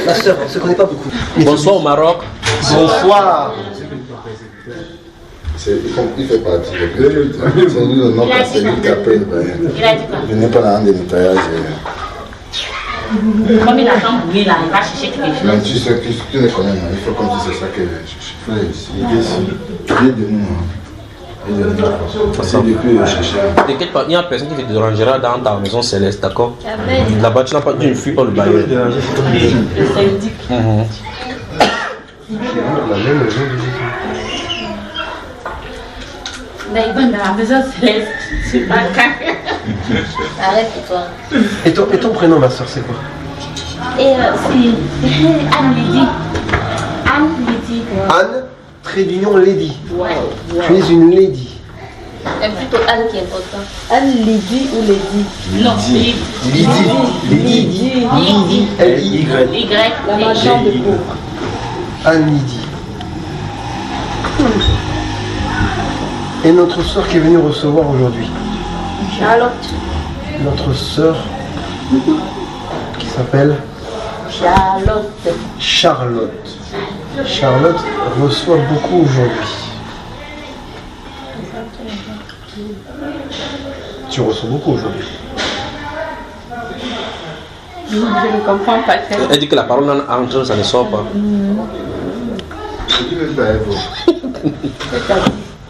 Ma soeur, on ne se connaît pas beaucoup. Bonsoir au Maroc. Bonsoir. Il fait partie de l'hôpital. C'est nous le nom c'est lui qui appelle. Je n'ai pas la de nettoyage. Comme il attend brûler là, il va chercher quelque chose. Mais tu ne connais pas, il faut comme si c'est ça que je fais ici. Il est de nous. T'inquiète pas, il y a personne qui te dérangera dans ta maison céleste, d'accord? Là-bas, tu ne fuis pas le bail. C'est indique. Mais il va dans la maison céleste, c'est pas carré. Arrête-toi. Et ton prénom, ma soeur, c'est quoi? Et c'est Anne Lydie. Anne Lydie. Anne, trait d'union, lady. Ouais. Tu es une lady. C'est plutôt Anne qui est important. Anne Lydie ou Lady? Non, Lydie. Lydie. Lydie. L-I-Y. Y. La marchande de pauvre. Anne Lydie. Et notre soeur qui est venue recevoir aujourd'hui. Charlotte. Notre soeur qui s'appelle Charlotte. Charlotte. Charlotte reçoit beaucoup aujourd'hui. Tu reçois beaucoup aujourd'hui. Je ne comprends pas. Elle dit que la parole entre, ça ne sort pas.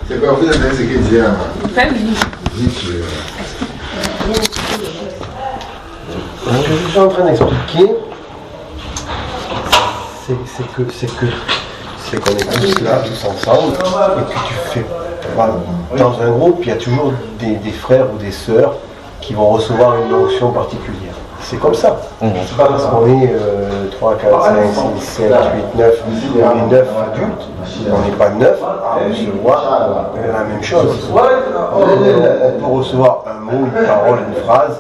C'est pas vous avez ce qu'il dit. Je suis en train d'expliquer, c'est qu'on est tous là, tous ensemble, et puis tu fais, voilà, dans un groupe, il y a toujours des frères ou des sœurs qui vont recevoir une onction particulière. C'est comme ça. C'est pas parce qu'on est 3, 4, 5, 6, 7, 8, 9, on est 9 adultes, on n'est pas 9 à recevoir la même chose. On peut recevoir un mot, une parole, une phrase,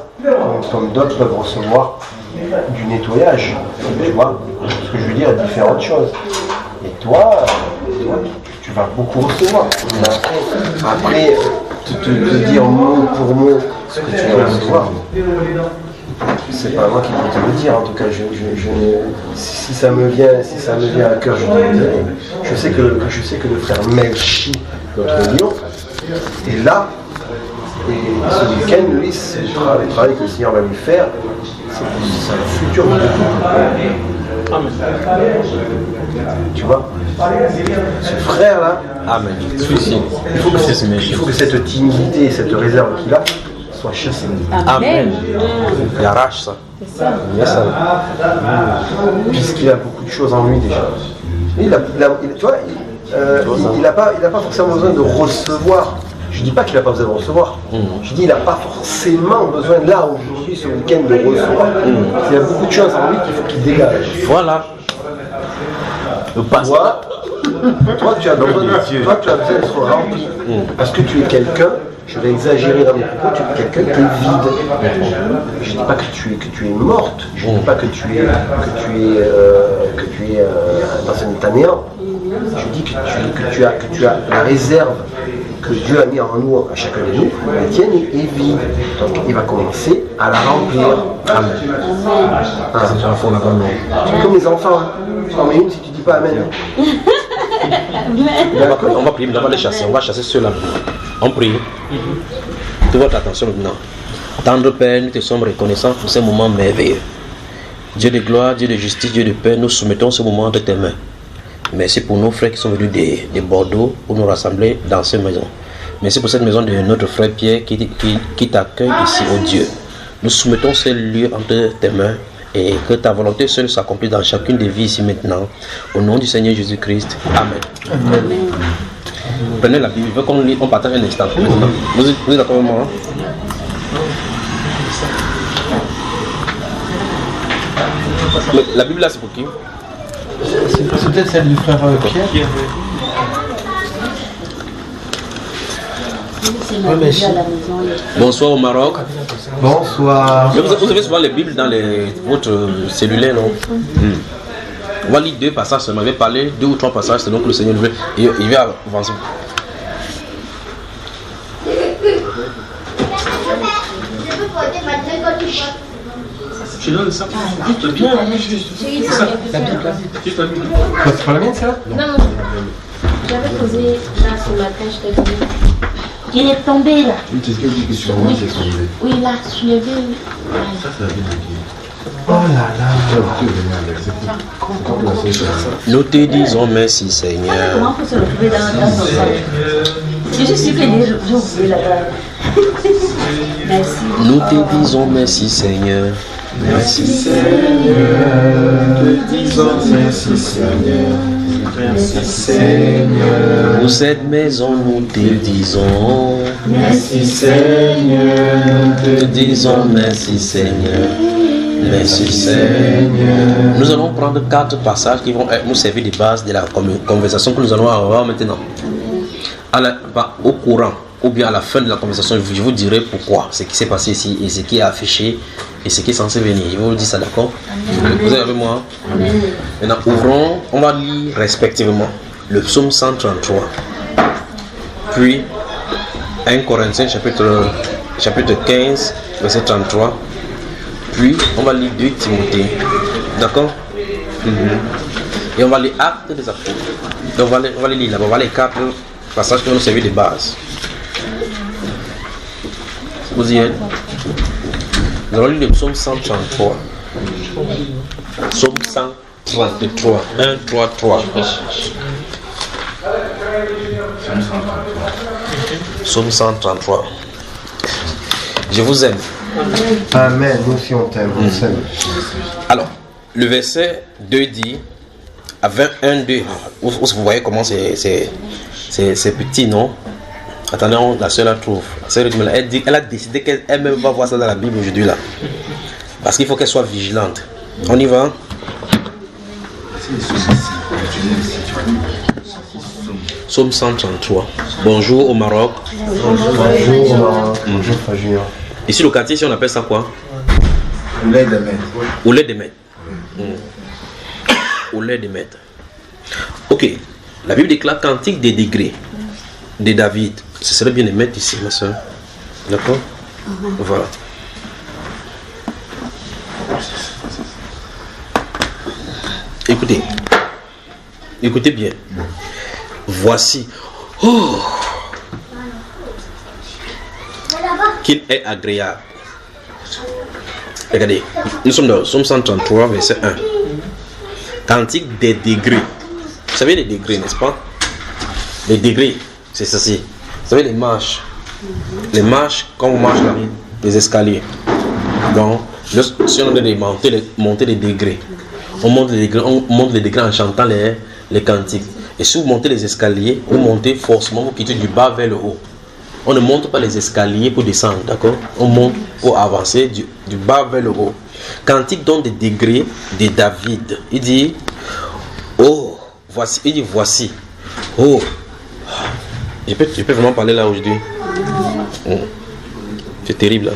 comme d'autres peuvent recevoir du nettoyage. Tu vois ce que je veux dire, différentes choses. Et toi tu vas beaucoup recevoir. Après te dire mot pour mot ce que tu vas recevoir. C'est pas moi qui vais te le dire, en tout cas, si ça me vient à cœur, je te le dirai. Je sais que le frère Melchi, notre lion, est là, et ce week-end, lui, le travail que le Seigneur va lui faire, c'est le futur de tout. Tu vois, ce frère-là, Amen. il faut que cette timidité, cette réserve qu'il a, soit chassée. Amen. Il arrache ça. Puisqu'il a beaucoup de choses en lui déjà. Tu vois, il n'a pas forcément besoin de recevoir. Je ne dis pas qu'il n'a pas besoin de recevoir. Je dis qu'il n'a pas forcément besoin, là, aujourd'hui, ce week-end, de recevoir. Il y a beaucoup de choses en lui qu'il faut qu'il dégage. Voilà. Toi, tu as besoin d'être rempli. Parce que tu es quelqu'un, je vais exagérer dans mes propos, tu es quelqu'un qui est vide. Je ne dis pas que tu es morte, je ne dis pas que tu es dans un état néant. Je dis que tu as la réserve que Dieu a mis en nous, à chacun de nous, la tienne est vide. Donc il va commencer à la remplir. Amen. C'est comme les enfants. Tu en mets une si tu ne dis pas Amen. On va prier, on va les chasser. On va chasser ceux-là. On prie. Toute votre attention maintenant. Tendre Père, nous te sommes reconnaissants pour ces moments merveilleux. Dieu de gloire, Dieu de justice, Dieu de paix, nous soumettons ce moment entre tes mains. Merci pour nos frères qui sont venus de Bordeaux pour nous rassembler dans cette maison. Merci pour cette maison de notre frère Pierre qui t'accueille ici, oh Dieu. Nous soumettons ce lieu entre tes mains et que ta volonté seule s'accomplisse dans chacune des vies ici maintenant. Au nom du Seigneur Jésus-Christ. Amen. Amen. Prenez la Bible, il faut qu'on partage un instant. Maintenant. Vous êtes d'accord avec moi? Mais la Bible là, c'est pour qui? C'est peut-être celle du frère Pierre. Bonsoir au Maroc. Bonsoir. Mais vous avez souvent les Bibles dans votre cellulaire, non? On va lire 2 passages seulement. On va parler 2 ou 3 passages selon que le Seigneur veut. Et il va avancer. te donne ça. C'est pas la mienne, ça? Non, non. J'avais posé là ce matin, je t'ai dit. Il est tombé là. Oui, c'est ce que je dis que sur moi, c'est tombé. Oui, là, je l'ai vu. Ça, c'est la vie de Dieu. Oh là là. Nous te disons merci Seigneur. Comment faut se retrouver dans son sac? Je suis sûre que j'ai oublié là-bas. Merci. Nous te disons merci Seigneur. Merci Seigneur. Te disons merci Seigneur. Merci Seigneur. Pour cette maison, nous te disons Merci Seigneur. te disons merci Seigneur. Merci Seigneur. Nous allons prendre 4 passages qui vont nous servir de base de la conversation que nous allons avoir maintenant. Au courant ou bien à la fin de la conversation, je vous dirai pourquoi, ce qui s'est passé ici et ce qui est affiché et ce qui est censé venir. Je vous dis ça, d'accord? Vous êtes avec moi? Maintenant, ouvrons, on va lire respectivement le psaume 133, puis 1 Corinthiens chapitre 15, verset 33, puis on va lire 2 Timothée, d'accord? Et on va lire Actes des Apôtres. Donc on va les lire là-bas, on va les 4 passages qui vont nous servir de base. Vous y êtes? Nous allons lire le psaume 133. Psaume 133. 1, 3, 3. Psaume 133. Je vous aime. Amen. Nous aussi on t'aime. On s'aime. Alors, le verset 2 dit, à 21, 2, vous voyez comment c'est petit, non? Attendez, la sœur la trouve. La sœur, elle a décidé qu'elle-même va voir ça dans la Bible aujourd'hui là. Parce qu'il faut qu'elle soit vigilante. On y va? Psaume 133. Bonjour au Maroc. Bonjour au Maroc. Bonjour Fajir. Ici le quartier, ici on appelle ça quoi? Au lait de maître. Au lait de maître. Au lait de maître. Ok. La Bible déclare Cantique des degrés de David. Ce serait bien de mettre ici, ma soeur. D'accord? Voilà. Écoutez. Écoutez bien. Voici. Oh! Qu'il est agréable. Regardez. Nous sommes dans Psaume 133, verset 1. Cantique des degrés. Vous savez les degrés, n'est-ce pas? Les degrés, c'est ceci. Vous savez les marches. Les marches, quand on marche dans les escaliers. Donc, si on veut monter les degrés, on monte les degrés en chantant les cantiques. Et si vous montez les escaliers, vous montez forcément, vous quittez du bas vers le haut. On ne monte pas les escaliers pour descendre, d'accord? On monte pour avancer du bas vers le haut. Cantique donc des degrés de David. Il dit, oh, voici, il dit voici. Oh, je peux vraiment parler là aujourd'hui. C'est terrible. Là.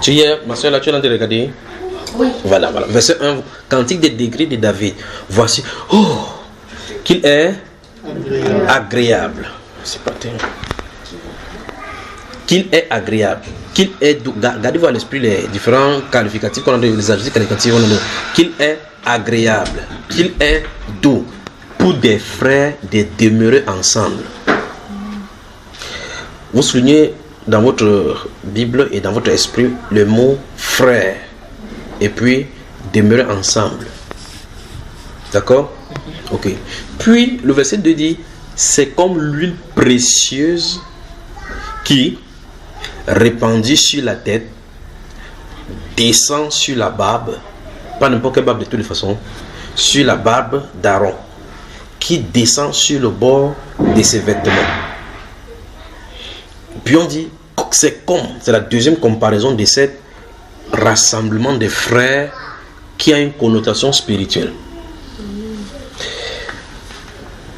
Tu es, ma soeur, là, tu es en train de regarder? Oui. Voilà. Verset 1, Cantique des degrés de David. Voici, oh, qu'il est agréable. C'est pas terrible. Qu'il est agréable. Qu'il est doux. Gardez-vous à l'esprit les différents qualificatifs qu'on a donné, les adjectifs qualificatifs qu'on a donné. Qu'il est agréable. Qu'il est doux. Pour des frères de demeurer ensemble. Vous soulignez dans votre Bible et dans votre esprit le mot frère. Et puis demeurer ensemble. D'accord? Ok. Puis le verset 2 dit, c'est comme l'huile précieuse qui, répandue sur la tête, descend sur la barbe, pas n'importe quelle barbe de toutes les façons, sur la barbe d'Aaron, qui descend sur le bord de ses vêtements. Puis on dit, c'est la deuxième comparaison de ce rassemblement des frères qui a une connotation spirituelle.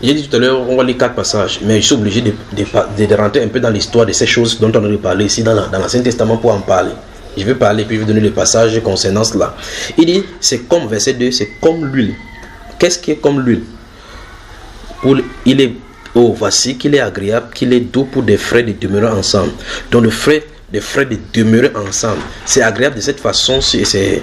J'ai dit tout à l'heure, on va lire 4 passages, mais je suis obligé de rentrer un peu dans l'histoire de ces choses dont on a parlé ici dans l'Ancien Testament pour en parler. Je vais parler puis je vais donner les passages concernant cela. Il dit, c'est comme, verset 2, c'est comme l'huile. Qu'est-ce qui est comme l'huile? Il est, oh, voici qu'il est agréable, qu'il est doux pour des frères de demeurer ensemble. Donc le frère, des frères de demeurer ensemble. C'est agréable de cette façon, c'est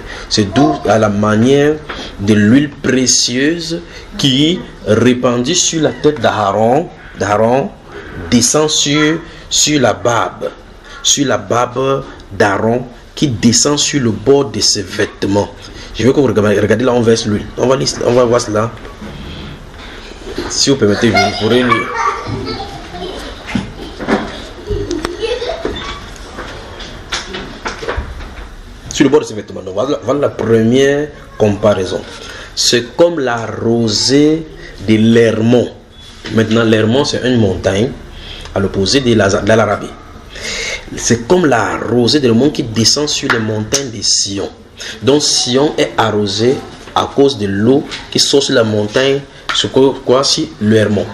doux à la manière de l'huile précieuse qui, répandue sur la tête d'Aaron, descend sur la barbe d'Aaron, qui descend sur le bord de ses vêtements. Je veux que vous regardez là, on verse l'huile. On va voir cela. Si vous permettez, vous pourrez lire. Sur le bord de ses vêtements. Donc, voilà la première comparaison. C'est comme la rosée de l'Hermon. Maintenant, l'Hermon, c'est une montagne à l'opposé de l'Arabie. C'est comme la rosée de l'Hermon qui descend sur les montagnes de Sion. Donc, Sion est arrosé à cause de l'eau qui sort sur la montagne, sur quoi, si l'Hermon.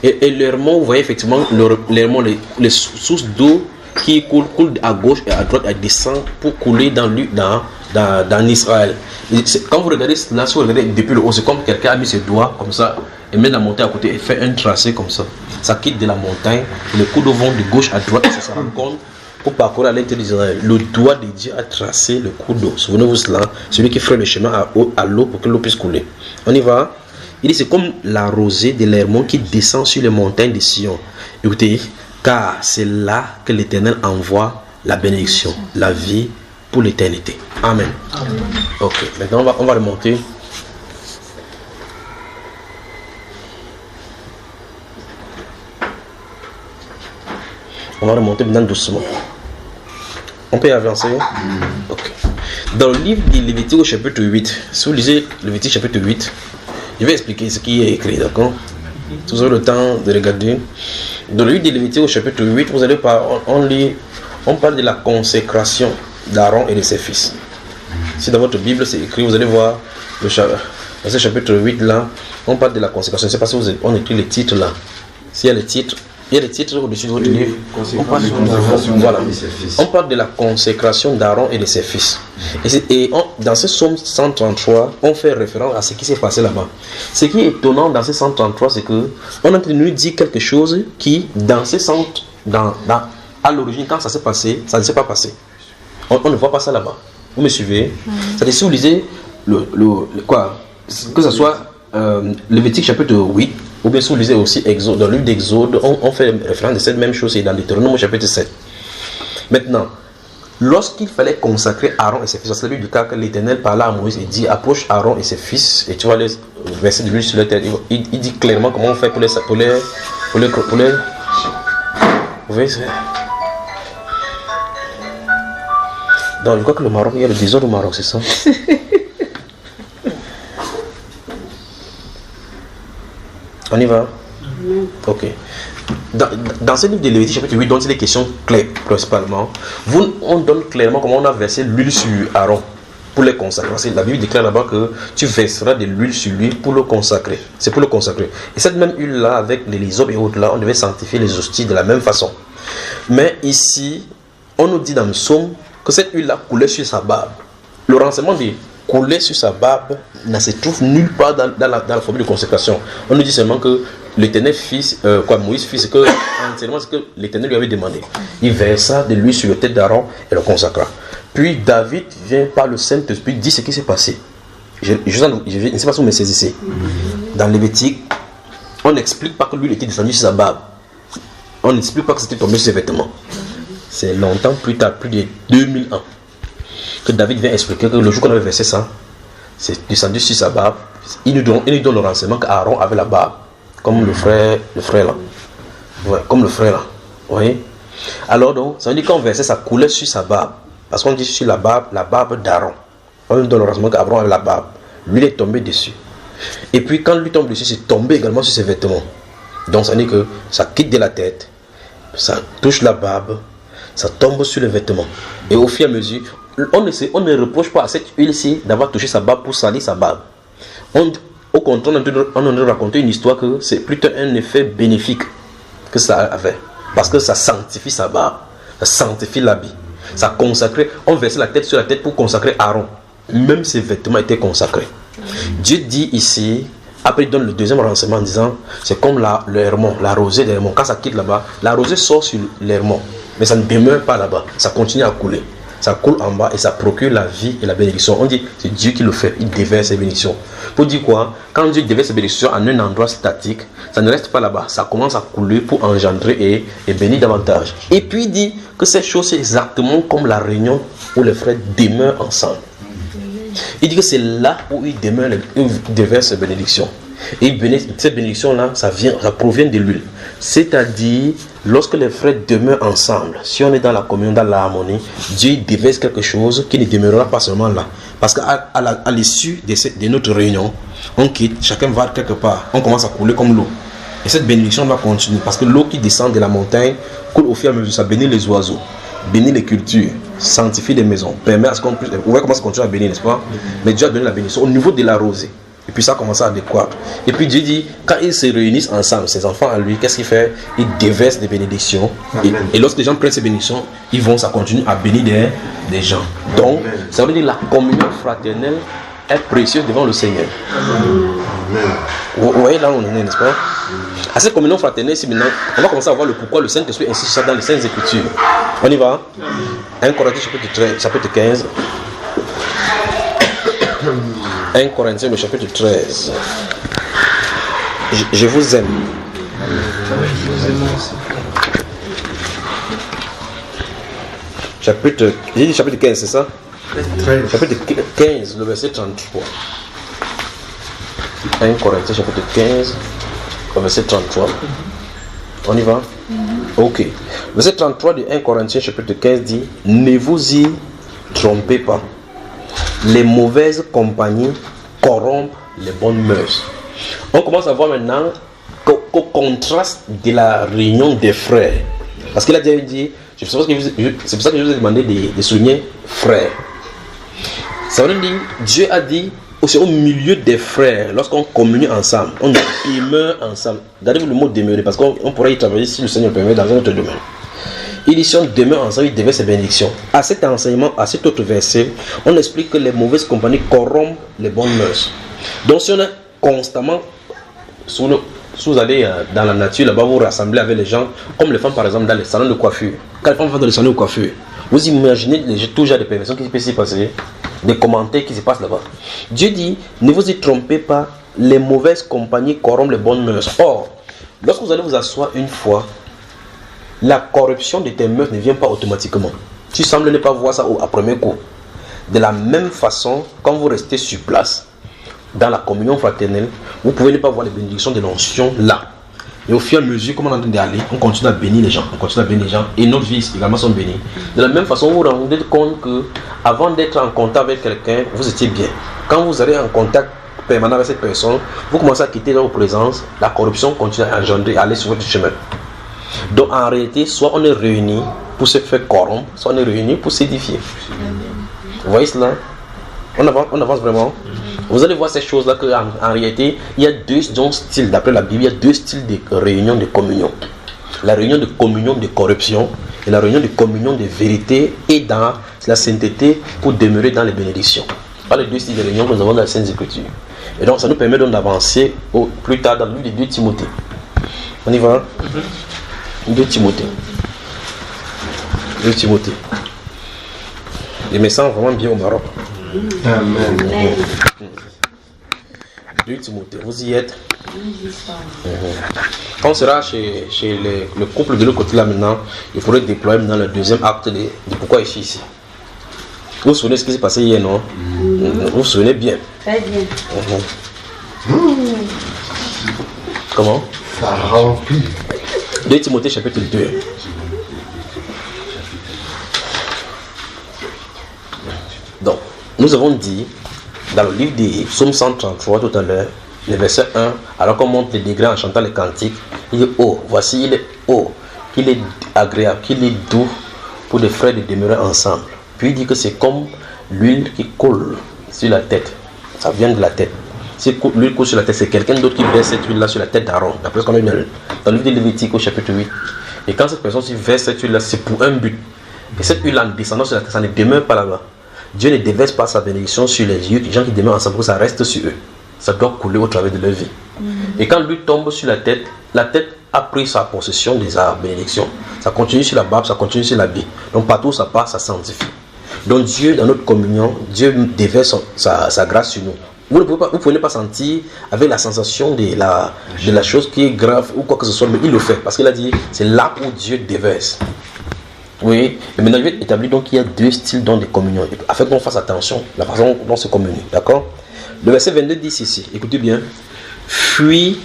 Et l'Hermon, vous voyez effectivement, l'Hermon, les sources d'eau qui coule à gauche et à droite, elle descend pour couler dans Israël. Quand vous regardez là, si vous regardez depuis le haut, c'est comme quelqu'un a mis ses doigts comme ça et met la montagne à côté et fait un tracé comme ça. Ça quitte de la montagne, les coups d'eau vont de gauche à droite et ça se rencontre pour parcourir à l'intérieur d'Israël. Le doigt de Dieu a tracé le coup d'eau. Souvenez-vous cela, celui qui ferait le chemin à l'eau pour que l'eau puisse couler. On y va. Il dit c'est comme la rosée de l'Hermon qui descend sur les montagnes de Sion. Écoutez, car c'est là que l'Éternel envoie la bénédiction, la vie pour l'éternité. Amen. Ok, maintenant on va remonter. On va remonter maintenant doucement. On peut avancer. Ok. Dans le livre de Lévitique au chapitre 8, si vous lisez Lévitique chapitre 8, je vais expliquer ce qui est écrit, d'accord? Si vous avez le temps de regarder. Dans le livre de Lévitique au chapitre 8, vous allez on parle de la consécration d'Aaron et de ses fils. Si dans votre Bible c'est écrit, vous allez voir dans ce chapitre 8 là, on parle de la consécration. Je ne sais pas si on écrit les titres là. S'il y a les titres, il y a les titres au-dessus de votre livre. On parle de la consécration d'Aaron et de ses fils. Et dans ce psaume 133, on fait référence à ce qui s'est passé là-bas. Ce qui est étonnant dans ce 133, c'est que on a nous dit quelque chose qui, dans ce centre, à l'origine, quand ça s'est passé, ça ne s'est pas passé. On ne voit pas ça là-bas. Vous me suivez? C'est-à-dire, si vous lisez que ce soit Lévitique chapitre 8, ou bien si vous lisez aussi Exode, dans le livre d'Exode, on fait référence de cette même chose, et dans Deutéronome chapitre 7. Maintenant, lorsqu'il fallait consacrer Aaron et ses fils, c'est la Bible du cas que l'Éternel parla à Moïse et dit approche Aaron et ses fils, et tu vas les verser de l'huile sur la tête. Il dit clairement comment on fait pour les vous voyez, donc je crois que le Maroc, il y a le désordre au Maroc, c'est ça? On y va? Ok. Dans ce livre de Lévitique chapitre 8, dont il est question claire principalement, on donne clairement comment on a versé l'huile sur Aaron pour le consacrer. Parce que la Bible déclare là-bas que tu verseras de l'huile sur lui pour le consacrer. C'est pour le consacrer. Et cette même huile-là, avec les lysopes et autres là, on devait sanctifier les hosties de la même façon. Mais ici, on nous dit dans le psaume que cette huile-là coulait sur sa barbe. Le renseignement dit couler sur sa barbe ne se trouve nulle part dans la formule de consécration. On nous dit seulement que l'Éternel Moïse fit ce que l'Éternel lui avait demandé. Il versa de l'huile sur la tête d'Aaron et le consacra. Puis David vient par le Saint-Esprit dire ce qui s'est passé. Je ne sais pas si vous me saisissez. Dans Lévitique, on n'explique pas que l'huile était descendue sur sa barbe. On n'explique pas que c'était tombé sur ses vêtements. C'est longtemps plus tard, plus de 2000 ans, que David vient expliquer que le jour qu'on avait versé ça, c'est descendu sur sa barbe. Il nous donne le renseignement qu'Aaron avait la barbe, comme le frère là. Ouais, comme le frère là. Vous voyez? Alors donc, ça veut dire qu'on versait, ça coulait sur sa barbe. Parce qu'on dit sur la barbe d'Aaron. On nous donne le renseignement qu'Aaron avait la barbe. Lui, il est tombé dessus. Et puis quand lui tombe dessus, c'est tombé également sur ses vêtements. Donc ça veut dire que ça quitte de la tête, ça touche la barbe, ça tombe sur les vêtements. Et au fur et à mesure, on ne reproche pas à cette huile-ci d'avoir touché sa barbe pour salir sa barbe. Au contraire, on nous raconte une histoire que c'est plutôt un effet bénéfique que ça avait. Parce que ça sanctifie sa barbe, ça sanctifie l'habit, ça consacre. On versait la tête sur la tête pour consacrer Aaron. Même ses vêtements étaient consacrés. Dieu dit ici, après il donne le deuxième renseignement en disant, c'est comme l'hermon, la rosée de l'hermon. Quand ça quitte là-bas, la rosée sort sur l'hermon. mais ça ne demeure pas là-bas. Ça continue à couler. Ça coule en bas et ça procure la vie et la bénédiction. On dit c'est Dieu qui le fait, il déverse ses bénédictions. Pour dire quoi? Quand Dieu déverse ses bénédictions en un endroit statique, ça ne reste pas là-bas, ça commence à couler pour engendrer et bénir davantage. Et puis il dit que cette chose c'est exactement comme la réunion où les frères demeurent ensemble. Il dit que c'est là où il demeure, où il déverse ses bénédictions. Et cette bénédiction-là, ça provient de l'huile. C'est-à-dire, lorsque les frères demeurent ensemble, si on est dans la communion, dans l'harmonie, Dieu déverse quelque chose qui ne demeurera pas seulement là. Parce qu'à l'issue de notre réunion, on quitte, chacun va quelque part, on commence à couler comme l'eau. Et cette bénédiction va continuer, parce que l'eau qui descend de la montagne coule au fur et à mesure, ça bénit les oiseaux, bénit les cultures, sanctifie les maisons, permet à ce qu'on puisse... Vous voyez comment ça continue à bénir, n'est-ce pas? Mais Dieu a donné la bénédiction au niveau de la rosée. Et puis ça commence à décroître. Et puis Dieu dit, quand ils se réunissent ensemble, ses enfants à lui, qu'est-ce qu'il fait? Il déverse des bénédictions. Et lorsque les gens prennent ces bénédictions, ça continue à bénir des gens. Donc, ça veut dire que la communion fraternelle est précieuse devant le Seigneur. Vous voyez là où on est, n'est-ce pas? À cette communion fraternelle, ici maintenant, on va commencer à voir le pourquoi le Saint-Esprit insiste ça dans les Saintes Écritures. On y va? 1 Corinthiens chapitre 15. 1 Corinthiens, le chapitre 13. Je vous aime. Chapitre 15, c'est ça? Chapitre 15, le verset 33. 1 Corinthiens, chapitre 15, le verset 33. On y va? Ok. Verset 33 de 1 Corinthiens, chapitre 15 dit: ne vous y trompez pas. Les mauvaises compagnies corrompent les bonnes mœurs. On commence à voir maintenant qu'au contraste de la réunion des frères, parce qu'il a déjà dit, c'est pour ça que je vous ai demandé de souligner frères. Ça veut dire, Dieu a dit, c'est au milieu des frères, lorsqu'on communie ensemble, on demeure ensemble. Regardez-vous le mot demeurer, parce qu'on pourrait y travailler si le Seigneur le permet dans un autre domaine. Il dit si on demeure ensemble, il déverse ses bénédictions. À cet enseignement, à cet autre verset, on explique que les mauvaises compagnies corrompent les bonnes mœurs. Donc si on est constamment, si vous allez dans la nature, là-bas vous rassemblez avec les gens, comme les femmes par exemple dans les salons de coiffure. Quand les femmes vont dans les salons de coiffure, vous imaginez tout genre de perversions qui peut s'y passer, des commentaires qui se passent là-bas. Dieu dit, ne vous y trompez pas, les mauvaises compagnies corrompent les bonnes mœurs. Or, lorsque vous allez vous asseoir une fois, la corruption de tes mœurs ne vient pas automatiquement. Tu sembles ne pas voir ça à premier coup. De la même façon, quand vous restez sur place, dans la communion fraternelle, vous pouvez ne pas voir les bénédictions de l'onction là. Et au fur et à mesure, comme on est en train d'aller, on continue à bénir les gens. Et nos vies également sont bénies. De la même façon, vous vous rendez compte que avant d'être en contact avec quelqu'un, vous étiez bien. Quand vous allez en contact permanent avec cette personne, vous commencez à quitter leur présence, la corruption continue à engendrer, à aller sur votre chemin. Donc en réalité, soit on est réunis pour se faire corrompre, soit on est réunis pour s'édifier. Vous voyez cela? On avance vraiment. Vous allez voir ces choses-là qu'en réalité, il y a deux styles, d'après la Bible, il y a deux styles de réunion de communion. La réunion de communion de corruption et la réunion de communion de vérité et dans la sainteté pour demeurer dans les bénédictions. Voilà les deux styles de réunion que nous avons dans les Saintes Écritures. Et donc ça nous permet donc d'avancer plus tard dans le livre de 2 Timothée. On y va? 2 Timothée. 2 Timothée. Je me sens vraiment bien au Maroc. Amen. 2 Timothée, vous y êtes? Quand on sera chez le couple de l'autre côté là maintenant, il faudrait déployer maintenant le deuxième acte de pourquoi je suis ici. Vous vous souvenez de ce qui s'est passé hier, non? Vous vous souvenez bien? Très bien. Comment? Ça remplit. 2 Timothée chapitre 2. Donc, nous avons dit dans le livre des Psaumes 133 tout à l'heure, le verset 1, alors qu'on monte les degrés en chantant les cantiques, il est haut, voici il est haut, qu'il est agréable, qu'il est doux pour les frères de demeurer ensemble. Puis il dit que c'est comme l'huile qui coule sur la tête, ça vient de la tête. Si l'huile coule sur la tête, c'est quelqu'un d'autre qui verse cette huile là sur la tête d'Aaron, d'après ce qu'on a dans le livre de Lévitique au chapitre 8. Et quand cette personne verse cette huile là, c'est pour un but. Et cette huile en descendant sur la tête, ça ne demeure pas là-bas. Dieu ne déverse pas sa bénédiction sur les yeux des gens qui demeurent ensemble, pour que ça reste sur eux. ça doit couler au travers de leur vie. Et quand lui tombe sur la tête a pris sa possession de sa bénédiction. Ça continue sur la barbe, ça continue sur l'habit. Donc partout où ça passe, ça sanctifie. Donc Dieu, dans notre communion, Dieu déverse sa grâce sur nous. Vous ne pouvez pas sentir avec la sensation de la chose qui est grave ou quoi que ce soit, mais il le fait parce qu'il a dit c'est là où Dieu déverse. Oui, et maintenant je vais établir donc qu'il y a 2 styles de communion afin qu'on fasse attention la façon dont on se communie, d'accord? Le verset 22 dit ici, écoutez bien, fuis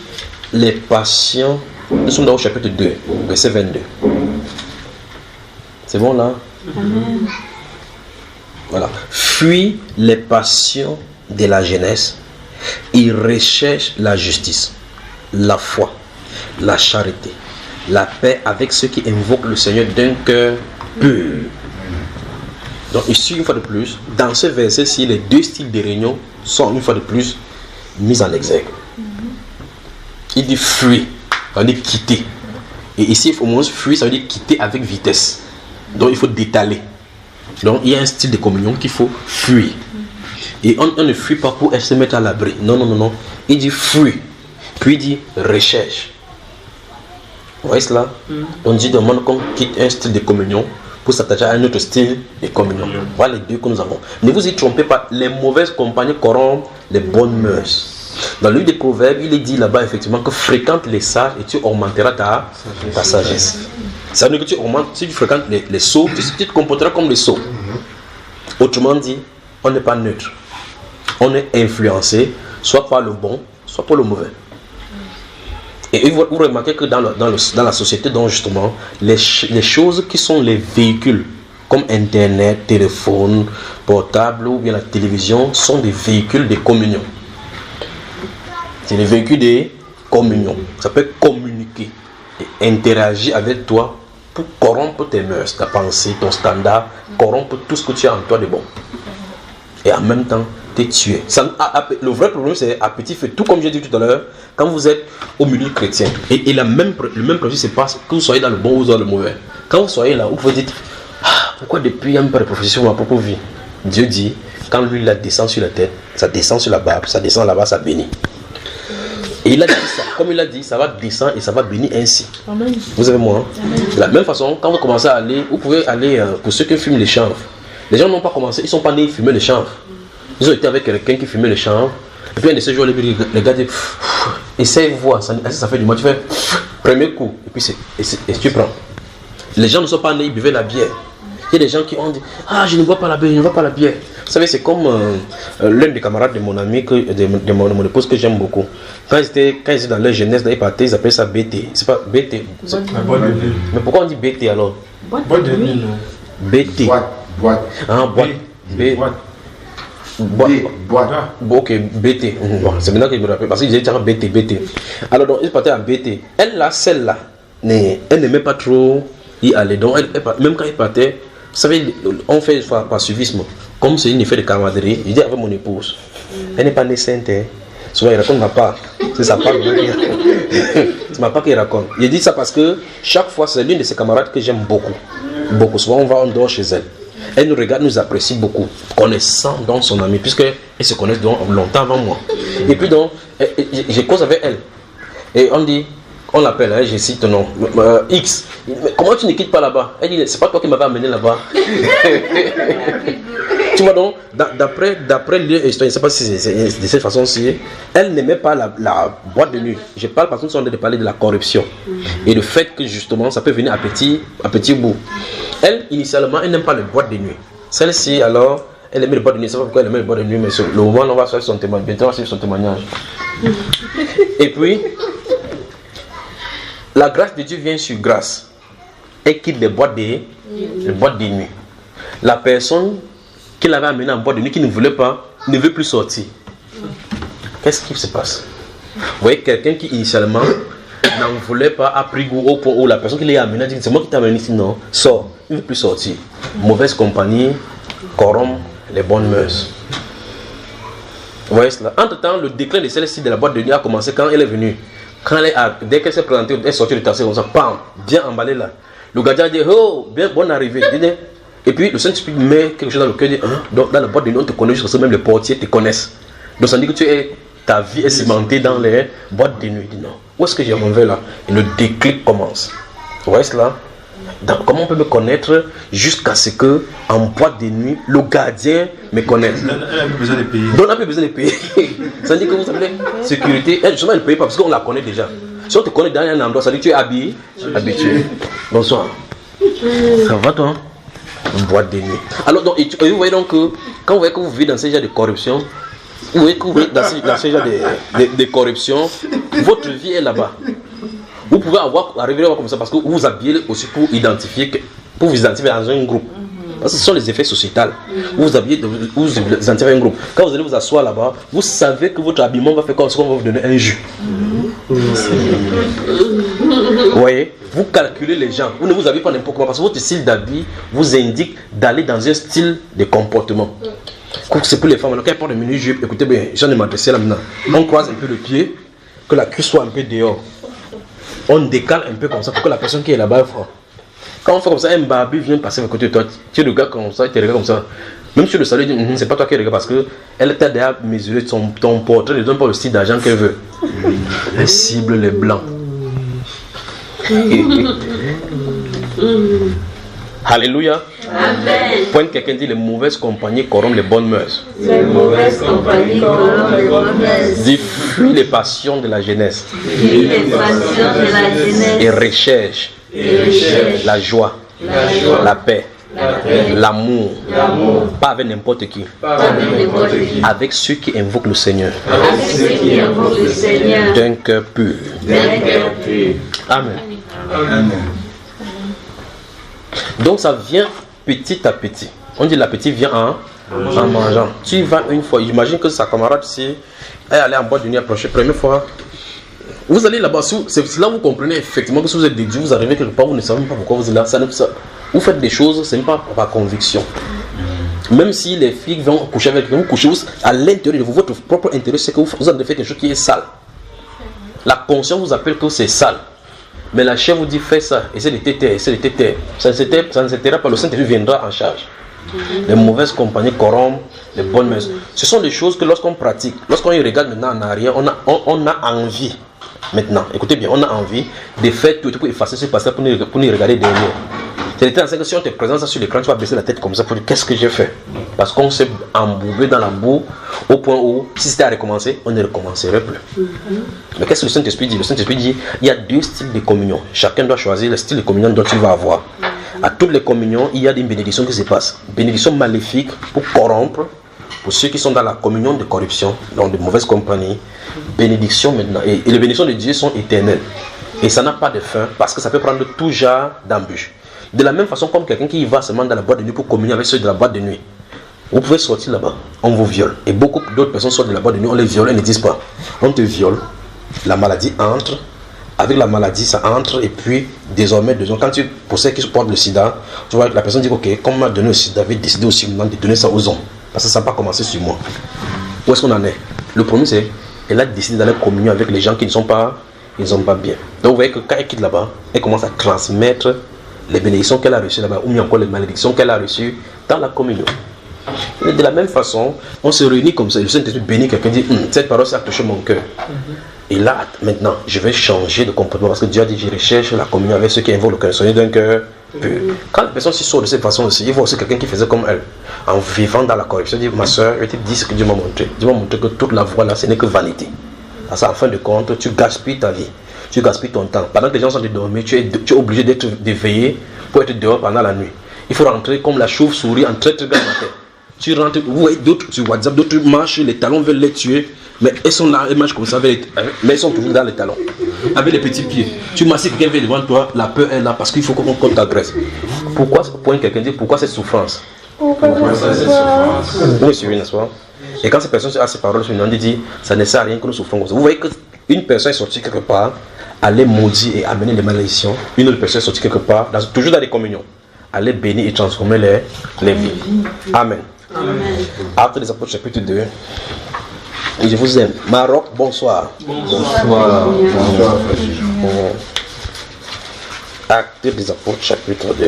les passions. Nous sommes dans le chapitre 2, verset 22. C'est bon là? Amen. Voilà. Fuis les passions de la jeunesse et recherche la justice, la foi, la charité, la paix avec ceux qui invoquent le Seigneur d'un cœur pur. Donc ici, une fois de plus, dans ce verset-ci, les 2 styles de réunion sont une fois de plus mis en exergue. Il dit fuir, ça veut dire quitter. Et ici, il faut au moins fuir, ça veut dire quitter avec vitesse. Donc il faut détaler. Donc il y a un style de communion qu'il faut fuir. Et on ne fuit pas pour se mettre à l'abri. Non, non, non, non. Il dit fuis. Puis il dit recherche. Vous voyez cela? Donc Dieu demande qu'on quitte un style de communion pour s'attacher à un autre style de communion. Voilà les 2 que nous avons. Ne vous y trompez pas. Les mauvaises compagnies corrompent les bonnes mœurs. Dans le livre des Proverbes, il est dit là-bas effectivement que fréquente les sages et tu augmenteras ta sagesse. Ça veut dire que tu augmentes, si tu fréquentes les sots, tu te comporteras comme les sots. Autrement dit, on n'est pas neutre. On est influencé soit par le bon, soit par le mauvais. Et vous remarquez que dans la société, donc justement, les choses qui sont les véhicules, comme Internet, téléphone, portable ou bien la télévision, sont des véhicules de communion. C'est des véhicules de communion. Ça peut communiquer et interagir avec toi pour corrompre tes mœurs, ta pensée, ton standard, corrompre tout ce que tu as en toi de bon. Et en même temps, te tuer. Le vrai problème, c'est à petit feu. Tout comme j'ai dit tout à l'heure, quand vous êtes au milieu chrétien, et le même principe se passe que vous soyez dans le bon ou dans le mauvais. Quand vous soyez là, vous pouvez dire pourquoi depuis il y a pas de prophétie sur ma propre vie? Dieu dit, quand lui la descend sur la tête, ça descend sur la barbe, ça descend là-bas, ça bénit. Et il a dit ça, comme il a dit, ça va descendre et ça va bénir ainsi. Amen. Vous avez moi, hein? De la même façon, quand vous commencez à aller, vous pouvez aller, pour ceux qui fument les chanvres. Les gens n'ont pas commencé, ils ne sont pas nés fumer les chanvres. Ils ont été avec quelqu'un qui fumait les chanvres. Et puis un de ces jours, les gars disent, essaye voir, ça fait du mal, tu fais premier coup, et puis et tu prends. Les gens ne sont pas nés, ils buvaient la bière. Il y a des gens qui ont dit, je ne bois pas la bière, je ne bois pas la bière. Vous savez, c'est comme l'un des camarades de mon ami, de mon épouse que j'aime beaucoup. Quand ils étaient dans leur jeunesse, ils partaient, ils appelaient ça BT. C'est pas BT. Mais pourquoi on dit BT alors? Boîte de nuit, non? BT. Boîte. Ah, boîte. Boîte. Ok, BT. Bon, c'est maintenant que je me rappelle. Parce qu'ils disaient BT. Alors, donc, ils partaient à BT. Elle, là, celle-là, elle n'aimait pas trop y aller. Donc, même quand ils partaient, vous savez, on fait par suivisme. Comme c'est une effet de camaraderie, je dis avec mon épouse, elle n'est pas née sainte. Souvent, il raconte ma part. C'est sa part. C'est ma part qu'il raconte. Il dit ça parce que chaque fois, c'est l'une de ses camarades que j'aime beaucoup. Beaucoup. Souvent, on dort chez elle. Elle nous regarde, nous apprécie beaucoup, connaissant donc son ami, puisqu'elle se connaît donc longtemps avant moi. Et puis donc, je cause avec elle. Et on l'appelle, hein, je cite ton nom, X. Mais comment tu ne quittes pas là-bas? Elle dit, c'est pas toi qui m'avais amené là-bas. Tu vois donc, d'après l'histoire, je ne sais pas si c'est de cette façon-ci, elle n'aimait pas la boîte de nuit. Je parle parce que nous sommes en train de parler de la corruption. Et le fait que justement, ça peut venir à petit bout. Elle, initialement, elle n'aime pas les boîtes de nuit. Celle-ci, alors, elle aimait les boîtes de nuit. Je ne sais pas pourquoi elle aimait les boîtes de nuit, mais le moment où on va faire son témoignage, bientôt on va suivre son témoignage. Et puis, la grâce de Dieu vient sur grâce. Elle quitte les boîtes de nuit. La personne qui l'avait amené en boîte de nuit, qui ne voulait pas, ne veut plus sortir. Qu'est-ce qui se passe? Vous voyez, quelqu'un qui initialement n'en voulait pas, a pris goût au point où la personne qui l'a amené a dit, c'est moi qui t'ai amené ici, non, sors, il ne veut plus sortir. Mauvaise compagnie corrompt les bonnes mœurs. Vous voyez cela? Entre-temps, le déclin de celle-ci de la boîte de nuit a commencé quand elle est venue. Dès qu'elle s'est présentée, elle est sortie du taxi, on s'en parle, bien emballé là. Le gardien a dit, oh, bien, bonne arrivée. Et puis le Saint-Esprit met quelque chose dans le cœur, dit, donc dans la boîte de nuit, on te connaît, jusqu'à ce que même les portiers te connaissent. Donc ça dit que tu es ta vie est cimentée dans les boîtes de nuit. Non. Où est-ce que je m'en vais là? Et le déclic commence. Vous voyez cela? Comment on peut me connaître jusqu'à ce que en boîte de nuit, le gardien me connaisse? On n'a plus besoin de payer. Donc on n'a plus besoin de payer. Ça veut dire que vous savez, sécurité, justement, elle ne paye pas parce qu'on la connaît déjà. Si on te connaît dans un endroit, ça veut dire que tu es habitué. Bonsoir. Ça va toi? Une boîte de nuit. Alors, donc, et vous voyez donc que quand vous voyez que vous vivez dans ce genre de corruption, vous voyez que vous vivez dans ce genre de corruption, votre vie est là-bas. Vous pouvez arriver à voir comme ça parce que vous vous habillez aussi pour vous identifier dans un groupe. Parce que ce sont les effets sociétals. Vous vous habillez, vous identifiez un groupe. Quand vous allez vous asseoir là-bas, vous savez que votre habillement va faire comme si on va vous donner un jus. Vous voyez, vous calculez les gens. Vous ne vous habillez pas n'importe comment parce que votre style d'habit vous indique d'aller dans un style de comportement. C'est pour les femmes. Alors, quand elles portent une mini-jupe, écoutez bien, j'en ai m'adressé là maintenant. On croise un peu le pied, que la cuisse soit un peu dehors. On décale un peu comme ça pour que la personne qui est là-bas est froide. Quand on fait comme ça, un barbu vient passer à côté de toi. Tu regardes comme ça, tu regardes comme ça. Même sur le salaire, c'est pas toi qui regarde parce qu'elle t'a déjà mesuré ton portrait, ne donne pas le style d'argent qu'elle veut. Elle cible les blancs. Alléluia. Amen. Point quelqu'un dit les mauvaises compagnies corrompent les bonnes mœurs. Les mauvaises compagnies corrompent les bonnes mœurs. Dit fuis les passions de la jeunesse. Fuis les passions de la jeunesse. Et recherche la joie, la paix, l'amour. Pas avec n'importe qui. Avec ceux qui invoquent le Seigneur. Avec ceux qui invoquent le Seigneur. D'un cœur pur. Amen. Amen. Donc ça vient petit à petit. On dit l'appétit vient en mangeant. Tu vas une fois, j'imagine que sa camarade ici est allé en boîte de nuit approcher première fois. Vous allez là-bas, c'est là où vous comprenez effectivement que si vous êtes des dieux, vous arrivez quelque part, vous ne savez même pas pourquoi vous êtes là. Vous faites des choses, ce n'est pas par conviction. Même si les filles vont coucher avec vous, couchez à l'intérieur de vous, votre propre intérieur, c'est que vous avez fait quelque chose qui est sale. La conscience vous appelle que c'est sale. Mais la chair vous dit fais ça, essaie de t'éteindre, essaie de t'éteindre. Ça ne s'éteindra pas, le Saint-Esprit viendra en charge. Les mauvaises compagnies corrompent les bonnes mœurs. Ce sont des choses que lorsqu'on pratique, lorsqu'on y regarde maintenant en arrière, on a envie. Maintenant, écoutez bien, on a envie de faire tout pour effacer ce passage pour nous regarder derrière. C'est le temps que si on te présente ça sur l'écran, tu vas baisser la tête comme ça pour dire qu'est-ce que j'ai fait. Parce qu'on s'est embourbé dans la boue au point où, si c'était à recommencer, on ne recommencerait plus. Mais qu'est-ce que le Saint-Esprit dit? Le Saint-Esprit dit il y a deux styles de communion. Chacun doit choisir le style de communion dont il va avoir. À toutes les communions, il y a des bénédictions qui se passent. Bénédictions maléfiques pour corrompre, pour ceux qui sont dans la communion de corruption, dans de mauvaises compagnies. Bénédictions maintenant. Et les bénédictions de Dieu sont éternelles. Et ça n'a pas de fin parce que ça peut prendre tout genre d'embûches. De la même façon comme quelqu'un qui va seulement dans la boîte de nuit pour communier avec ceux de la boîte de nuit. Vous pouvez sortir là-bas, on vous viole. Et beaucoup d'autres personnes sortent de la boîte de nuit, on les viole, elles ne disent pas. On te viole, la maladie entre, avec la maladie ça entre, et puis désormais, quand tu possèdes qui porte le sida, tu vois, la personne dit ok, comme on m'a donné le sida, j'avais décidé aussi maintenant de donner ça aux hommes. Parce que ça n'a pas commencé sur moi. Où est-ce qu'on en est? Le premier c'est, elle a décidé d'aller communier avec les gens qui ne sont pas bien. Donc vous voyez que quand elle quitte là-bas, elle commence à transmettre les bénédictions qu'elle a reçues là-bas, ou bien encore les malédictions qu'elle a reçues dans la communion. Et de la même façon, on se réunit comme ça, le Saint-Esprit bénit quelqu'un, dit cette parole s'est touché mon cœur. Et là, maintenant, je vais changer de comportement parce que Dieu a dit je recherche la communion avec ceux qui invoquent le cœur, soyez d'un cœur pur. Quand la personne s'y sort de cette façon aussi, il voit aussi quelqu'un qui faisait comme elle, en vivant dans la corruption, il dit ma soeur, je te dis ce que Dieu m'a montré. Dieu m'a montré que toute la voie là, ce n'est que vanité. Parce qu'en fin de compte, tu gaspilles ta vie. Tu gaspilles ton temps. Pendant que les gens sont dormir, tu es obligé d'être d'éveiller pour être dehors pendant la nuit. Il faut rentrer comme la chauve-souris en très grand matin. Tu rentres, vous voyez d'autres sur WhatsApp, d'autres marchent, les talons veulent les tuer, mais elles sont là, elles marchent comme ça, mais elles sont toujours dans les talons, avec les petits pieds. Tu masses quelqu'un vient devant toi, la peur est là parce qu'il faut qu'on t'agresse. Pourquoi, pour quelqu'un dit, pourquoi cette souffrance? Pourquoi cette souffrance? Oui, c'est n'est-ce pas? Et quand ces personnes a ces paroles, on dit, ça ne sert à rien que nous souffrons comme ça. Vous voyez qu'une personne est sortie quelque part, aller maudire et amener les malédictions. Une autre personne est sortie quelque part, toujours dans les communions, aller bénir et transformer les vies. Amen. Amen. Actes des Apôtres chapitre 2. Et je vous aime. Maroc, bonsoir. Bonsoir. Bonsoir. Actes des Apôtres chapitre 2.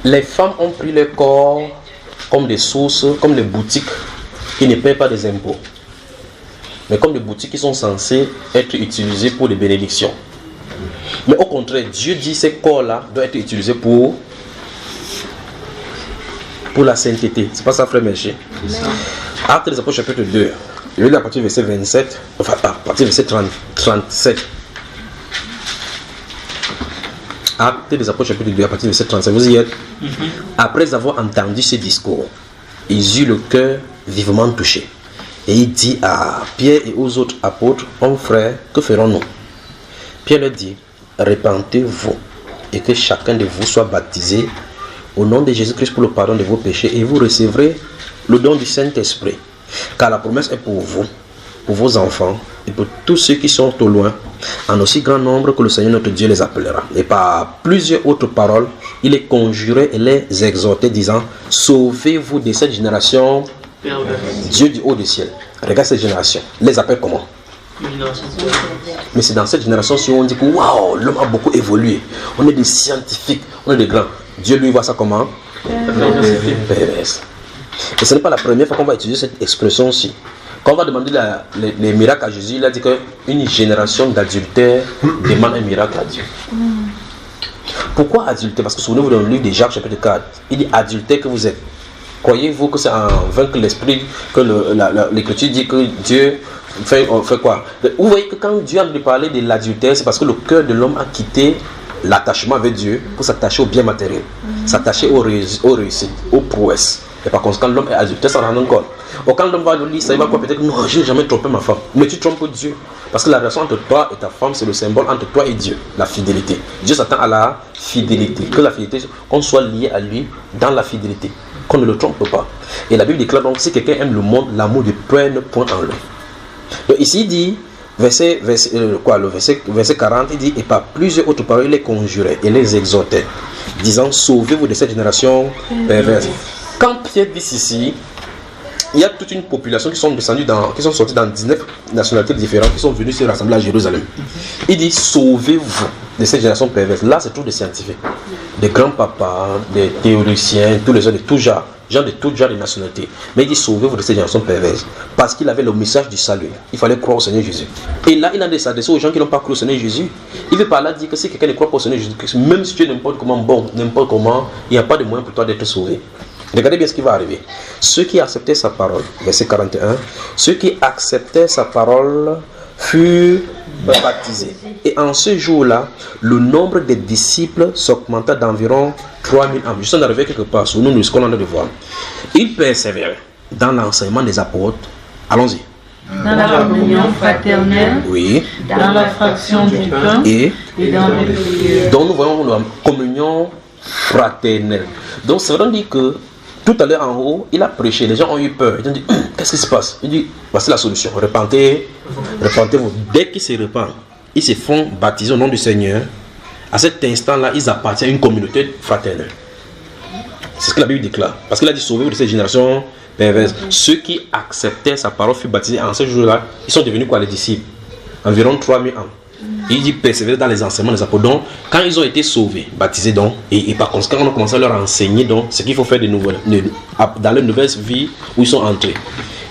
Les femmes ont pris le corps comme des sources, comme les boutiques qui ne paient pas des impôts, mais comme des boutiques qui sont censées être utilisées pour les bénédictions. Mais au contraire, Dieu dit que ces corps-là doivent être utilisés pour la sainteté. C'est pas ça, frère Melchior? Actes des Apôtres chapitre 2, je vais lire à partir du verset 27, enfin à partir du verset 37. Actes des Apôtres chapitre 2, à partir du verset 37, vous y êtes? Après avoir entendu ces discours, ils eurent le cœur vivement touché. Et il dit à Pierre et aux autres apôtres, hommes frères, que ferons-nous? Pierre leur dit, repentez-vous et que chacun de vous soit baptisé au nom de Jésus-Christ pour le pardon de vos péchés et vous recevrez le don du Saint-Esprit. Car la promesse est pour vous, pour vos enfants et pour tous ceux qui sont au loin, en aussi grand nombre que le Seigneur notre Dieu les appellera. Et par plusieurs autres paroles, il les conjurait et les exhortait, disant, sauvez-vous de cette génération. Dieu du haut du ciel, regarde cette génération, les appelle comment? Mais c'est dans cette génération si on dit que waouh, l'homme a beaucoup évolué, on est des scientifiques, on est des grands. Dieu lui voit ça comment? Perverse. Et ce n'est pas la première fois qu'on va utiliser cette expression-ci. Quand on va demander les miracles à Jésus, il a dit qu'une génération d'adultères demande un miracle à Dieu. Pourquoi adultère? Parce que souvenez-vous dans le livre de Jacques chapitre 4, il dit adultère que vous êtes. Croyez-vous que c'est en vaincre l'esprit que l'Écriture dit que Dieu fait quoi? Vous voyez que quand Dieu a parlé de l'adultère, c'est parce que le cœur de l'homme a quitté l'attachement avec Dieu pour s'attacher au bien matériel, s'attacher aux réussites, aux prouesses. Et par conséquent, l'homme est adultère sans rendre compte. Or, quand l'homme va le lire, ça il va quoi? Peut-être que non, je n'ai jamais trompé ma femme. Mais tu trompes Dieu. Parce que la relation entre toi et ta femme, c'est le symbole entre toi et Dieu, la fidélité. Dieu s'attend à la fidélité. Que la fidélité, qu'on soit lié à lui dans la fidélité. Qu'on ne le trompe pas. Et la Bible déclare donc, si quelqu'un aime le monde, l'amour ne prenne point en lui. Donc ici il dit, verset 40, il dit, et par plusieurs autres paroles, il les conjurait et les exhortait, disant, sauvez-vous de cette génération perverse. Quand Pierre dit ici, il y a toute une population qui sont sortis dans 19 nationalités différentes, qui sont venus se rassembler à Jérusalem. Il dit, sauvez-vous de cette génération perverse. Là, c'est tout des scientifiques, des grands-papas, des théoriciens, tous les gens de tout genre de tout genre de nationalités. Mais il dit, sauvez-vous de cette génération perverse. Parce qu'il avait le message du salut. Il fallait croire au Seigneur Jésus. Et là, il a s'adressé aux gens qui n'ont pas cru au Seigneur Jésus. Il veut par là dire que si quelqu'un ne croit pas au Seigneur Jésus, même si tu es n'importe comment bon, n'importe comment, il n'y a pas de moyen pour toi d'être sauvé. Regardez bien ce qui va arriver. Ceux qui acceptaient sa parole, verset 41, ceux qui acceptaient sa parole furent baptisés. Et en ce jour-là, le nombre des disciples s'augmenta d'environ 3000 âmes. Je suis arrivé quelque part sur nous, ce qu'on a de voir. Ils persévéraient dans l'enseignement des apôtres. Allons-y. Dans la communion fraternelle, oui, dans la fraction du pain et dans les prières. Donc nous voyons la communion fraternelle. Donc ça veut dire que tout à l'heure en haut, il a prêché, les gens ont eu peur. Ils ont dit, qu'est-ce qui se passe? Il dit, voici la solution, repentez-vous. Dès qu'ils se repentent, ils se font baptiser au nom du Seigneur. À cet instant-là, ils appartiennent à une communauté fraternelle. C'est ce que la Bible déclare. Parce qu'il a dit, sauvez-vous de cette génération perverse. Ceux qui acceptaient sa parole furent baptisés en ce jour-là. Ils sont devenus quoi, les disciples? Environ 3000 ans. Il dit persévérer dans les enseignements des apôtres. Donc, quand ils ont été sauvés, baptisés donc, et par conséquent, on a commencé à leur enseigner donc ce qu'il faut faire de nouveau dans leur nouvelle vie où ils sont entrés.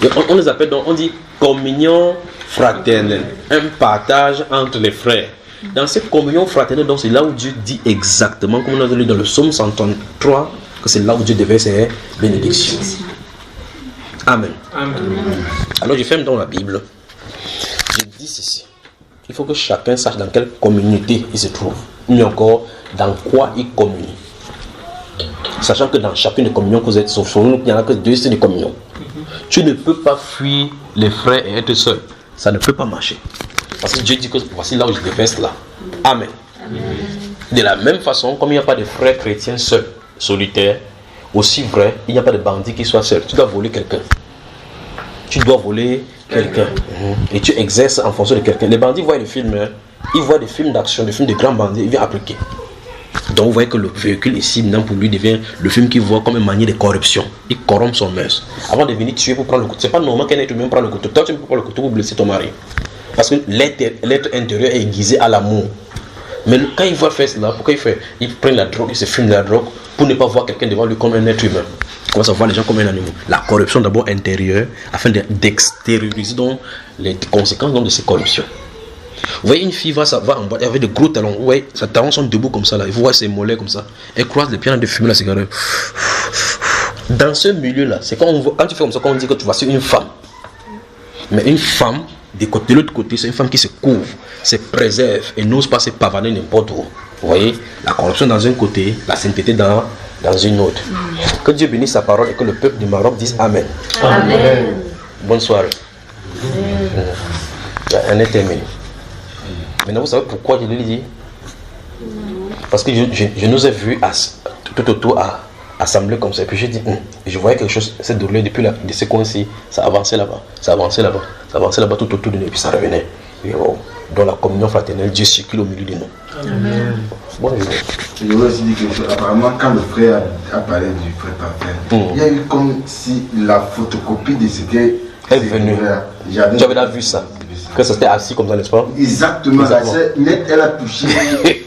Et on les appelle donc, on dit communion fraternelle, un partage entre les frères. Dans cette communion fraternelle, donc c'est là où Dieu dit exactement, comme on a lu dans le psaume 133, que c'est là où Dieu devait ses bénédictions. Amen. Amen. Alors je ferme donc la Bible. Je dis ceci. Il faut que chacun sache dans quelle communauté il se trouve, ou encore dans quoi il communie. Sachant que dans chacune des communions que vous êtes, sauf il n'y en a que 2 styles de communion. Tu ne peux pas fuir les frères et être seul. Ça ne peut pas marcher. Parce que Dieu dit que voici là où je déverse là. Amen. Amen. De la même façon, comme il n'y a pas de frères chrétiens seuls, solitaires, aussi vrai, il n'y a pas de bandit qui soit seul. Tu dois voler quelqu'un. Tu dois voler quelqu'un. Et tu exerces en fonction de quelqu'un. Les bandits voient des films, ils voient des films d'action, des films de grands bandits, ils viennent appliquer. Donc vous voyez que le véhicule ici, maintenant pour lui, devient le film qu'il voit comme une manière de corruption. Il corrompt son mœurs. Avant de venir tuer pour prendre le couteau, c'est pas normal qu'un être humain prenne le couteau. Toi, tu ne peux pas prendre le couteau pour blesser ton mari. Parce que l'être intérieur est aiguisé à l'amour. Mais quand il voit faire cela, pourquoi il fait? Il prend la drogue, il se fume la drogue pour ne pas voir quelqu'un devant lui comme un être humain. commence à voir les gens comme un animal. La corruption d'abord intérieure, afin d'extérioriser donc les conséquences donc, de ces corruptions. Vous voyez une fille va en boîte avec de gros talons. Vous voyez, ses talons sont debout comme ça là. Vous voyez ses mollets comme ça. Elle croise les pieds dans de fumer la cigarette. Dans ce milieu là, c'est quand tu fais comme ça, quand on dit que tu vois c'est une femme. Mais une femme, de l'autre côté, c'est une femme qui se couvre, se préserve et n'ose pas se pavaner n'importe où. Vous voyez, la corruption dans un côté, la sainteté dans une autre. Que Dieu bénisse sa parole et que le peuple du Maroc dise Amen. Amen. Bonne soirée. On est terminé. Maintenant, vous savez pourquoi je l'ai dit? Parce que je nous ai vus tout autour assemblés comme ça. Et puis j'ai dit, je voyais quelque chose s'est déroulé depuis de ce coin-ci. Ça avançait là-bas, ça avançait là-bas, ça avançait là-bas tout autour de nous. Et puis ça revenait. Et dans la communion fraternelle, Dieu circule au milieu de nous. Amen. Bon, je voulais aussi dire quelque chose. Apparemment, quand le frère a parlé du frère parfait, il y a eu comme si la photocopie de ce qu'est venu. J'avais là vu ça. Que ça s'était assis comme ça, n'est-ce pas? Exactement. Net, elle a touché.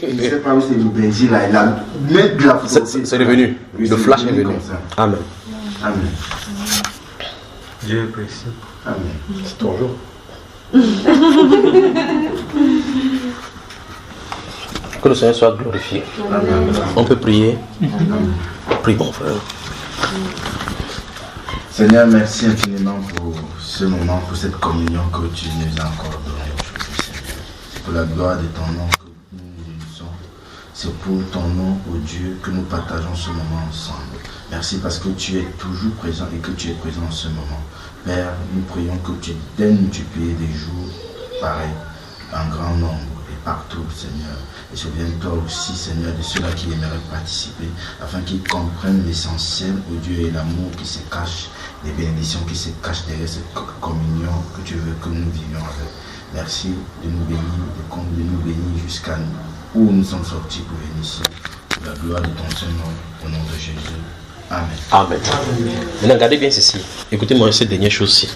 Je ne sais pas où c'est le Belgique là. Elle a net de la photocopie. C'est revenu. Le flash est venu. Amen. Amen. Dieu est précieux. Amen. C'est ton jour. Que le Seigneur soit glorifié. Amen. On peut prier. Prie, mon frère. Seigneur, merci infiniment pour ce moment, pour cette communion que tu nous as encore donnée aujourd'hui, Seigneur. C'est pour la gloire de ton nom que nous nous réunissons. C'est pour ton nom, ô Dieu, que nous partageons ce moment ensemble. Merci parce que tu es toujours présent et que tu es présent en ce moment. Père, nous prions que tu donnes multiplier des jours pareils, en grand nombre et partout, Seigneur. Et souviens-toi aussi, Seigneur, de ceux-là qui aimeraient participer, afin qu'ils comprennent l'essentiel, ô Dieu, et l'amour qui se cache, les bénédictions qui se cachent derrière cette communion que tu veux que nous vivions avec. Merci de nous bénir, de nous bénir jusqu'à nous, où nous sommes sortis pour venir ici. Pour la gloire de ton Saint-Nom, au nom de Jésus. Amen. Amen. Maintenant, regardez bien ceci. Écoutez-moi cette dernière chose-ci.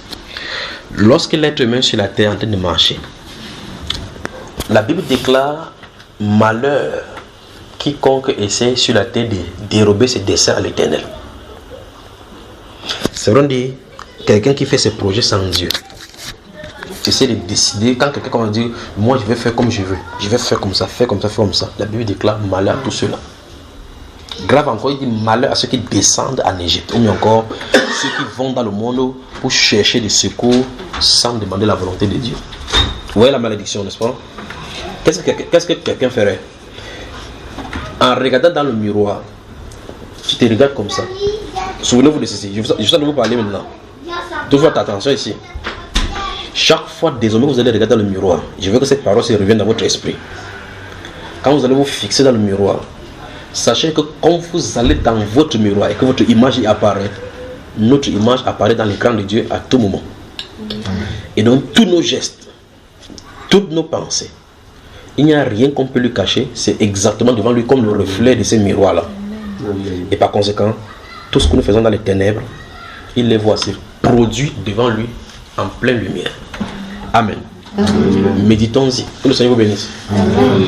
Lorsque l'être humain sur la terre est en train de marcher, la Bible déclare malheur quiconque essaie sur la terre de dérober ses desseins à l'Éternel. C'est vrai dire quelqu'un qui fait ses projets sans Dieu. Essaie de décider, quand quelqu'un dit moi je vais faire comme je veux, je vais faire comme ça, faire comme ça, faire comme ça. La Bible déclare malheur à tous ceux-là. Grave encore, il dit malheur à ceux qui descendent en Égypte, ou encore ceux qui vont dans le monde pour chercher des secours sans demander la volonté de Dieu. Vous voyez la malédiction, n'est-ce pas? Qu'est-ce que quelqu'un ferait? En regardant dans le miroir, tu te regardes comme ça. Souvenez-vous de ceci, je suis en train de vous parler maintenant. Toute votre attention ici. Chaque fois, désormais, vous allez regarder dans le miroir. Je veux que cette parole se revienne dans votre esprit. Quand vous allez vous fixer dans le miroir, sachez que quand vous allez dans votre miroir et que votre image y apparaît, notre image apparaît dans l'écran de Dieu à tout moment. Et donc, tous nos gestes, toutes nos pensées, il n'y a rien qu'on peut lui cacher, c'est exactement devant lui comme le reflet de ces miroirs-là. Et par conséquent, tout ce que nous faisons dans les ténèbres, il les voit se produit devant lui en pleine lumière. Amen. Méditons-y. Que le Seigneur vous bénisse. Amen.